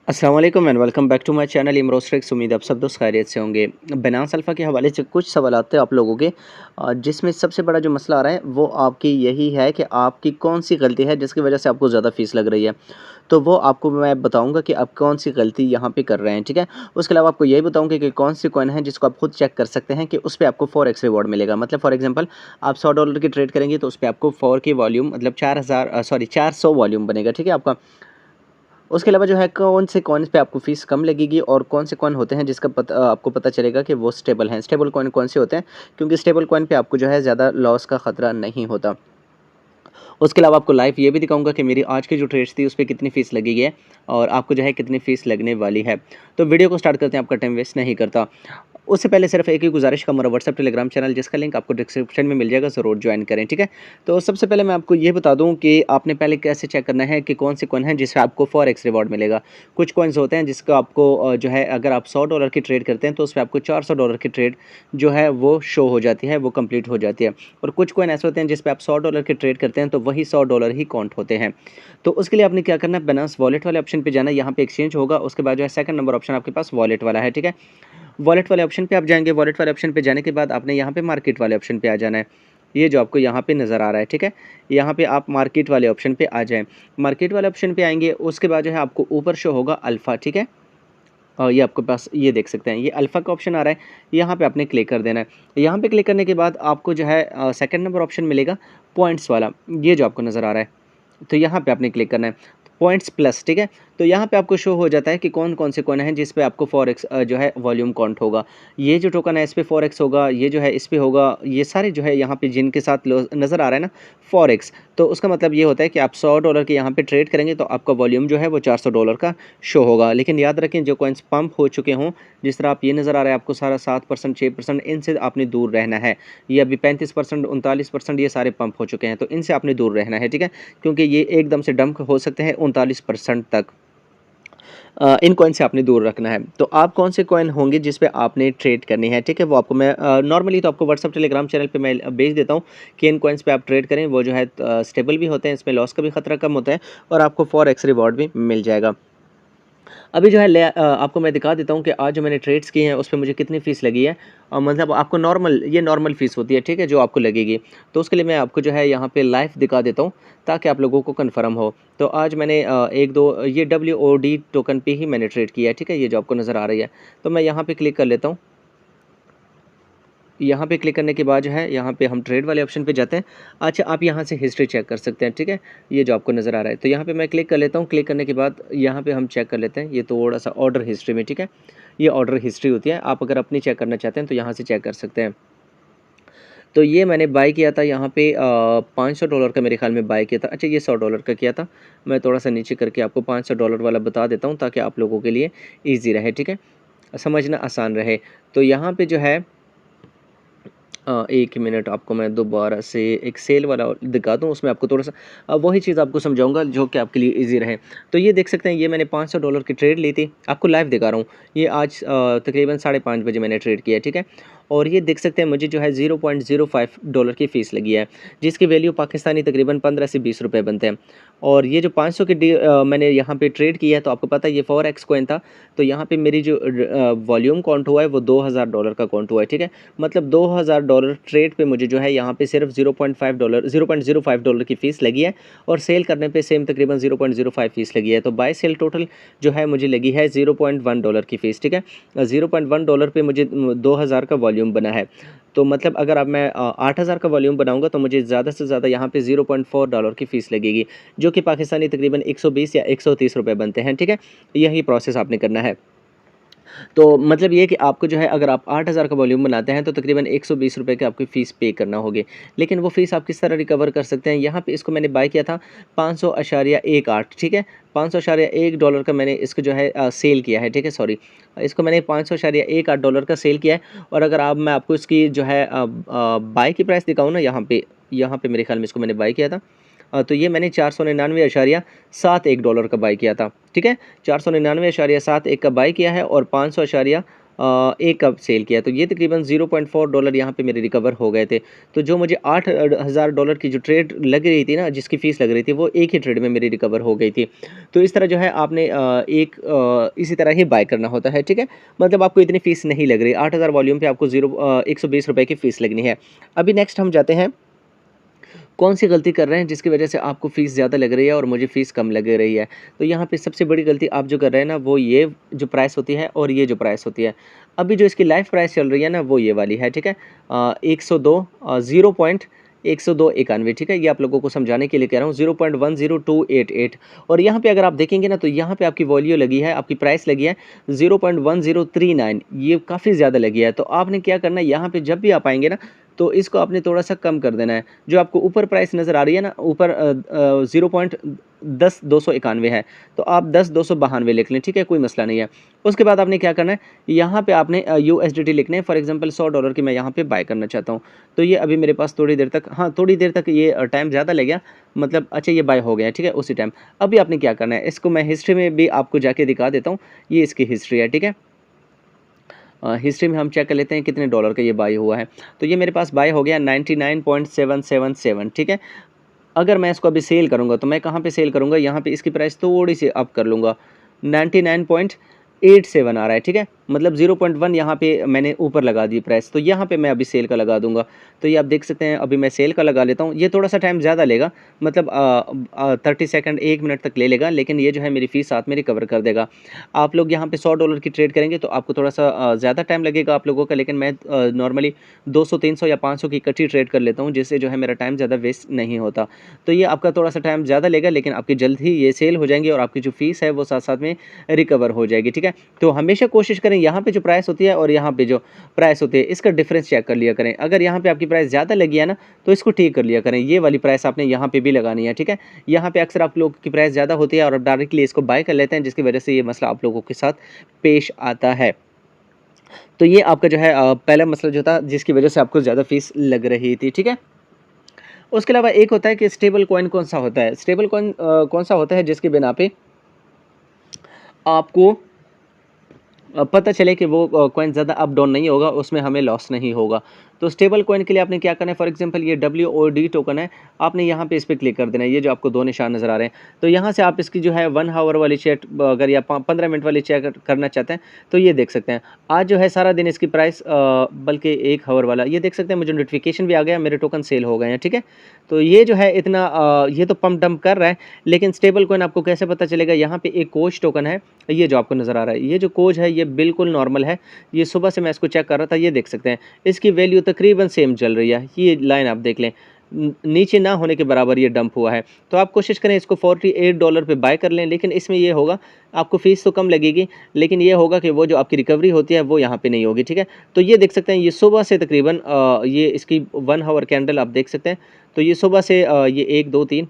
अस्सलाम वालेकुम and welcome back to my channel Imroz tricks. उम्मीद आप सब दोस्त खैरियत से होंगे। बाइनेंस अल्फ़ा के हवाले से कुछ सवालात थे आप लोगों के, जिसमें सबसे बड़ा जो मसला आ रहा है वो आपकी यही है कि आपकी कौन सी गलती है जिसकी वजह से आपको ज़्यादा फ़ीस लग रही है। तो वो आपको मैं बताऊंगा कि आप कौन सी गलती यहाँ पे कर रहे हैं, ठीक है। उसके अलावा आपको यही बताऊंगा कि कौन सी कॉइन है जिसको आप खुद चेक कर सकते हैं कि उस पर आपको 4x रिवॉर्ड मिलेगा। मतलब फॉर एग्जांपल आप $100 की ट्रेड करेंगे तो उस पर आपको 4 की वॉल्यूम मतलब 400 वॉल्यूम बनेगा, ठीक है आपका। उसके अलावा जो है कौन से कॉइन्स पे आपको फ़ीस कम लगेगी और कौन से कॉइन होते हैं जिसका आपको पता चलेगा कि वो स्टेबल हैं। स्टेबल कॉइन कौन से होते हैं, क्योंकि स्टेबल कॉइन पे आपको जो है ज़्यादा लॉस का ख़तरा नहीं होता। उसके अलावा आपको लाइव ये भी दिखाऊंगा कि मेरी आज की जो ट्रेड्स थी उस पे कितनी फ़ीस लगी है और आपको जो है कितनी फ़ीस लगने वाली है। तो वीडियो को स्टार्ट करते हैं, आपका टाइम वेस्ट नहीं करता। उससे पहले सिर्फ एक ही गुजारिश का, हमारा व्हाट्सएप टेलीग्राम चैनल जिसका लिंक आपको डिस्क्रिप्शन में मिल जाएगा, ज़रूर ज्वाइन करें, ठीक है। तो सबसे पहले मैं आपको ये बता दूं कि आपने पहले कैसे चेक करना है कि कौन से कॉइन है जिससे आपको 4x रिवॉर्ड मिलेगा। कुछ कॉइन्स होते हैं जिसका आपको जो है अगर आप $100 की ट्रेड करते हैं तो उस पर आपको $400 की ट्रेड जो है वो शो हो जाती है, वो कंप्लीट हो जाती है। और कुछ कॉइन ऐसे होते हैं जिस पे आप $100 की ट्रेड करते हैं तो वही $100 ही काउंट होते हैं। तो उसके लिए आपने क्या करना है, बाइनेंस वॉलेट वाले ऑप्शन पे जाना है, यहाँ पे एक्सचेंज होगा, उसके बाद जो है सेकंड नंबर ऑप्शन आपके पास वॉलेट वाला है, ठीक है। वॉलेट वाले ऑप्शन पे आप जाएंगे, वॉलेट वाले ऑप्शन पे जाने के बाद आपने यहाँ पे मार्केट वाले ऑप्शन पे आ जाना है। ये जो आपको यहाँ पे नज़र आ रहा है, ठीक है। यहाँ पे आप मार्केट वाले ऑप्शन पे आ जाएं। मार्केट वाले ऑप्शन पे आएंगे, उसके बाद जो है आपको ऊपर शो होगा अल्फ़ा, ठीक है। और ये आपके पास ये देख सकते हैं, ये अल्फ़ा का ऑप्शन आ रहा है, यहाँ पे आपने क्लिक कर देना है। यहाँ पे क्लिक करने के बाद आपको जो है सेकंड नंबर ऑप्शन मिलेगा पॉइंट्स वाला, ये जो आपको नज़र आ रहा है, तो यहाँ पे आपने क्लिक करना है पॉइंट्स प्लस, ठीक है। तो यहाँ पे आपको शो हो जाता है कि कौन कौन से कॉइन हैं जिस पे आपको 4x जो है वॉल्यूम काउंट होगा। ये जो टोकन है इस पे 4x होगा, ये जो है इस पे होगा, ये सारे जो है यहाँ पे जिनके साथ नज़र आ रहा है ना 4x, तो उसका मतलब ये होता है कि आप $100 के यहाँ पे ट्रेड करेंगे तो आपका वॉल्यूम जो है वो $400 का शो होगा। लेकिन याद रखें, जो कॉइन्स पंप हो चुके हों, जिस तरह आप ये नज़र आ रहा है आपको सारा 7% 6%, इनसे आपने दूर रहना है। ये अभी 35% 39% ये सारे पंप हो चुके हैं, तो इनसे आपने दूर रहना है, ठीक है। क्योंकि ये एकदम से डंप हो सकते हैं 39% तक। इन कॉइन से आपने दूर रखना है। तो आप कौन से कॉइन होंगे जिस पे आपने ट्रेड करनी है, ठीक है, वो आपको मैं नॉर्मली तो आपको व्हाट्सअप टेलीग्राम चैनल पे मैं भेज देता हूँ कि इन कॉइन्स पे आप ट्रेड करें, वो जो है स्टेबल भी होते हैं, इसमें लॉस का भी खतरा कम होता है और आपको 4x रिवॉर्ड भी मिल जाएगा। अभी जो है आपको मैं दिखा देता हूँ कि आज जो मैंने ट्रेड्स किए हैं उस पे मुझे कितनी फ़ीस लगी है। मतलब आपको ये नॉर्मल फ़ीस होती है, ठीक है, जो आपको लगेगी। तो उसके लिए मैं आपको जो है यहाँ पे लाइव दिखा देता हूँ ताकि आप लोगों को कन्फर्म हो। तो आज मैंने 1-2 ये WOD टोकन पे ही मैंने ट्रेड किया है, ठीक है, ये जो आपको नज़र आ रही है। तो मैं यहाँ पे क्लिक कर लेता हूँ। यहाँ पे क्लिक करने के बाद जो है यहाँ पे हम ट्रेड वाले ऑप्शन पे जाते हैं। अच्छा, आप यहाँ से हिस्ट्री चेक कर सकते हैं, ठीक है, ये जो आपको नज़र आ रहा है। तो यहाँ पे मैं क्लिक कर लेता हूँ। क्लिक करने के बाद यहाँ पे हम चेक कर लेते हैं, ये थोड़ा सा ऑर्डर हिस्ट्री में, ठीक है, ये ऑर्डर हिस्ट्री होती है। आप अगर अपनी चेक करना चाहते हैं तो यहाँ से चेक कर सकते हैं। तो ये मैंने बाय किया था यहाँ पे $500 का मेरे ख्याल में बाय किया था। अच्छा, ये $100 का किया था। मैं थोड़ा सा नीचे करके आपको $500 वाला बता देता हूँ ताकि आप लोगों के लिए ईजी रहे, ठीक है, समझना आसान रहे। तो यहाँ पे जो है 1 मिनट, आपको मैं दोबारा से एक सेल वाला दिखा दूँ, उसमें आपको थोड़ा-सा वही चीज़ आपको समझाऊँगा जो कि आपके लिए ईज़ी रहे। तो ये देख सकते हैं, ये मैंने $500 की ट्रेड ली थी, आपको लाइव दिखा रहा हूँ। ये आज तकरीबन 5:30 बजे मैंने ट्रेड किया है, ठीक है। और ये देख सकते हैं मुझे जो है $0.05 की फ़ीस लगी है, जिसकी वैल्यू पाकिस्तानी तकरीबन 15 से $20 बनते हैं। और ये जो 500 की मैंने यहाँ पे ट्रेड किया है, तो आपको पता है ये 4x कॉइन था, तो यहाँ पे मेरी जो वॉल्यूम काउंट हुआ है वो $2000 का काउंट हुआ है, ठीक है। मतलब $2000 ट्रेड पे मुझे जो है यहाँ पे सिर्फ $0.05 की फ़ीस लगी है और सेल करने पे सेम तकरीबन 0.05 फ़ीस लगी है। तो बाय सेल टोटल जो है मुझे लगी है $0.1 की फ़ीस, ठीक है। $0.1 पे मुझे 2000 का वॉल्यूम बना है। तो मतलब अगर अब मैं 8000 का वॉल्यूम बनाऊंगा तो मुझे ज़्यादा से ज़्यादा यहाँ पे $0.4 की फ़ीस लगेगी, जो कि पाकिस्तानी तकरीबन 120 या 130 रुपये बनते हैं, ठीक है। यही प्रोसेस आपने करना है। तो मतलब ये है कि आपको जो है अगर आप 8000 का वॉल्यूम बनाते हैं तो तकरीबन 120 रुपये की आपकी फ़ीस पे करना होगी। लेकिन वो फ़ीस आप किस तरह रिकवर कर सकते हैं, यहाँ पे इसको मैंने बाय किया था 500.18, ठीक है। $500.1 का मैंने इसको जो है सेल किया है, ठीक है, सॉरी, इसको मैंने $500.18 का सेल किया है। और अगर आप मैं आपको इसकी जो है बाय की प्राइस दिखाऊँ ना, यहाँ पे मेरे ख्याल में इसको मैंने बाय किया था। तो ये मैंने $499.71 का बाय किया था, ठीक है। $499.71 का बाय किया है और 500 एक कब सेल किया, तो ये तकरीबन $0.4 यहाँ पे मेरे रिकवर हो गए थे। तो जो मुझे $8,000 की जो ट्रेड लग रही थी ना, जिसकी फ़ीस लग रही थी, वो एक ही ट्रेड में मेरी रिकवर हो गई थी। तो इस तरह जो है आपने इसी तरह ही बाय करना होता है, ठीक है? मतलब आपको इतनी फ़ीस नहीं लग रही, 8,000 वॉल्यूम पे आपको ₹120 की फ़ीस लगनी है। अभी नेक्स्ट हम जाते हैं कौन-सी गलती कर रहे हैं जिसकी वजह से आपको फ़ीस ज़्यादा लग रही है और मुझे फ़ीस कम लग रही है। तो यहाँ पे सबसे बड़ी गलती आप जो कर रहे हैं ना, वो ये जो प्राइस होती है और ये जो प्राइस होती है। अभी जो इसकी लाइव प्राइस चल रही है ना, वो ये वाली है, ठीक है? 102 0.10291, ठीक है? ये आप लोगों को समझाने के लिए कह रहा हूँ, 0.10288। और यहाँ पे अगर आप देखेंगे ना, तो यहाँ पे आपकी वैल्यू लगी है, आपकी प्राइस लगी है 0.1039, ये काफ़ी ज़्यादा लगी है। तो आपने क्या करना है, यहाँ पे जब भी आप आएँगे ना, तो इसको आपने थोड़ा-सा कम कर देना है। जो आपको ऊपर प्राइस नज़र आ रही है ना, ऊपर 0.10,291 है, तो आप 10,292 लिख लें, ठीक है? कोई मसला नहीं है। उसके बाद आपने क्या करना है, यहाँ पे आपने यूएसडीटी लिखने हैं। फॉर एग्ज़ाम्पल $100 की मैं यहाँ पे बाय करना चाहता हूँ। तो ये अभी मेरे पास थोड़ी देर तक, हाँ, थोड़ी देर तक ये टाइम ज़्यादा ले गया, मतलब अच्छा ये बाय हो गया, ठीक है? उसी टाइम। अभी आपने क्या करना है, इसको मैं हिस्ट्री में भी आपको जाके दिखा देता हूँ। ये इसकी हिस्ट्री है, ठीक है? हिस्ट्री में हम चेक कर लेते हैं कितने डॉलर का ये बाय हुआ है। तो ये मेरे पास बाय हो गया 99.777, ठीक है? अगर मैं इसको अभी सेल करूँगा, तो मैं कहाँ पे सेल करूँगा, यहाँ पे इसकी प्राइस थोड़ी-सी अप कर लूँगा, 99.87 आ रहा है, ठीक है? मतलब 0.1 यहाँ पे मैंने ऊपर लगा दी प्राइस, तो यहाँ पे मैं अभी सेल का लगा दूँगा। तो ये आप देख सकते हैं, अभी मैं सेल का लगा लेता हूँ। ये थोड़ा-सा टाइम ज़्यादा लेगा, मतलब 30 सेकंड 1 मिनट तक ले लेगा, लेकिन ये जो है मेरी फ़ीस साथ में रिकवर कर देगा। आप लोग यहाँ पे $100 की ट्रेड करेंगे, तो आपको थोड़ा-सा ज़्यादा टाइम लगेगा आप लोगों का, लेकिन मैं नॉर्मली 200, 300 या 500 की इकट्ठी ट्रेड कर लेता हूँ, जिससे जो है मेरा टाइम ज़्यादा वेस्ट नहीं होता। तो ये आपका थोड़ा-सा टाइम ज़्यादा लेगा, लेकिन आपकी जल्द ही ये सेल हो जाएँगी और आपकी जो फ़ीस है वो साथ-साथ में रिकवर हो जाएगी, ठीक है? तो हमेशा कोशिश करें, यहाँ पे जो प्राइस होती है और यहाँ पे जो प्राइस होती है, इसका डिफ़रेंस चेक कर लिया करें। अगर यहाँ पे आपकी प्राइस ज़्यादा लगी है ना, तो इसको ठीक कर लिया करें। ये वाली प्राइस आपने यहाँ पे भी लगानी है, ठीक है? यहाँ पे अक्सर आप लोगों की प्राइस ज़्यादा होती है और आप डायरेक्टली इसको बाय कर लेते हैं, जिसकी वजह से ये मसला आप लोगों के साथ पेश आता है। तो ये आपका जो है पहला मसला जो था, जिसकी वजह से आपको ज़्यादा फ़ीस लग रही थी, ठीक है? उसके अलावा एक होता है कि स्टेबल कॉइन कौन-सा होता है? स्टेबल कॉइन कौन-सा होता है जिसकी बिना पे आपको पता चले कि वो कॉइन ज़्यादा अप डाउन नहीं होगा, उसमें हमें लॉस नहीं होगा। तो स्टेबल कॉइन के लिए आपने क्या करना है, फॉर एग्ज़ाम्पल ये WOD टोकन है, आपने यहाँ पे इस पे क्लिक कर देना है, ये जो आपको 2 निशान नज़र आ रहे हैं। तो यहाँ से आप इसकी जो है 1 हावर वाली चैट अगर या 15 मिनट वाली चेक करना चाहते हैं, तो ये देख सकते हैं। आज जो है सारा दिन इसकी प्राइस बल्कि 1 हावर वाला, ये देख सकते हैं, मुझे नोटिफ़िकेशन भी आ गया, मेरे टोकन सेल हो गए हैं, ठीक है? तो ये जो है इतना ये तो पंप डंप कर रहा है, लेकिन स्टेबल कॉइन आपको कैसे पता चलेगा, यहाँ पे एक कोज टोकन है, ये जो आपको नज़र आ रहा है, ये जो कोज है, ये बिल्कुल नॉर्मल है। ये सुबह से मैं इसको चेक कर रहा था, ये देख सकते हैं, इसकी वैल्यू तकरीबन सेम चल रही है। ये लाइन आप देख लें, नीचे ना होने के बराबर ये डंप हुआ है। तो आप कोशिश करें इसको $48 पे बाय कर लें, लेकिन इसमें ये होगा, आपको फ़ीस तो कम लगेगी, लेकिन ये होगा कि वो जो आपकी रिकवरी होती है, वो यहाँ पे नहीं होगी, ठीक है? तो ये देख सकते हैं, ये सुबह से तकरीबन ये इसकी 1 हावर कैंडल आप देख सकते हैं। तो ये सुबह से ये 1, 2, 3,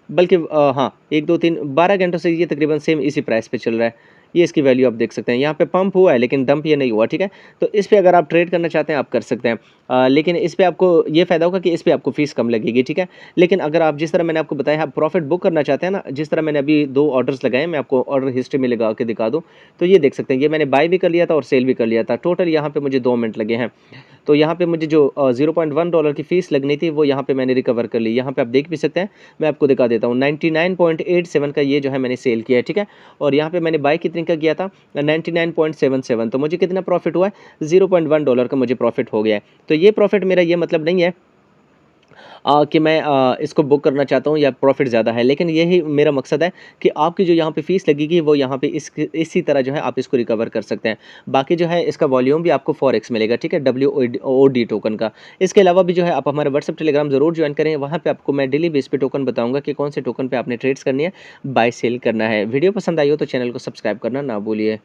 बल्कि हाँ, 1, 2, 3 12 घंटों से ये तकरीबन सेम इसी प्राइस पे चल रहा है। ये इसकी वैल्यू आप देख सकते हैं। यहाँ पे पंप हुआ है, लेकिन डंप ये नहीं हुआ, ठीक है? तो इस पे अगर आप ट्रेड करना चाहते हैं, आप कर सकते हैं। लेकिन इस पे आपको ये फ़ायदा होगा कि इस पे आपको फ़ीस कम लगेगी, ठीक है? लेकिन अगर आप जिस तरह मैंने आपको बताया, आप प्रॉफ़िट बुक करना चाहते हैं ना, जिस तरह मैंने अभी 2 ऑर्डर्स लगाए, मैं आपको ऑर्डर हिस्ट्री में लगा के दिखा दूँ, तो ये देख सकते हैं, ये मैंने बाय भी कर लिया था और सेल भी कर लिया था। टोटल यहाँ पे मुझे 2 मिनट लगे हैं। तो यहाँ पे मुझे जो $0.1 की फ़ीस लगनी थी, वो यहाँ पे मैंने रिकवर कर ली। यहाँ पे आप देख भी सकते हैं, मैं आपको दिखा देता हूँ, 99.87 का ये जो है मैंने सेल किया है, ठीक है? और यहाँ पे मैंने बाय कितने का किया था? 99.77, तो मुझे कितना प्रॉफ़िट हुआ है? $0.1 का मुझे प्रॉफ़िट हो गया है। तो ये प्रॉफ़िट मेरा ये मतलब नहीं है कि मैं इसको बुक करना चाहता हूँ या प्रॉफ़िट ज़्यादा है, लेकिन यही मेरा मकसद है कि आपकी जो यहाँ पे फ़ीस लगेगी, वो यहाँ पे इसी तरह जो है आप इसको रिकवर कर सकते हैं। बाकी जो है इसका वॉल्यूम भी आपको फॉरेक्स मिलेगा, ठीक है? WOD टोकन का। इसके अलावा भी जो है आप हमारे व्हाट्सएप, टेलीग्राम ज़रूर जॉइन करें, वहाँ पे आपको मैं डेली बेस पे टोकन बताऊँगा कि कौन से टोकन पे आपने ट्रेड्स करनी है, बाय सेल करना है। वीडियो पसंद आई हो तो चैनल को सब्सक्राइब करना ना भूलिए।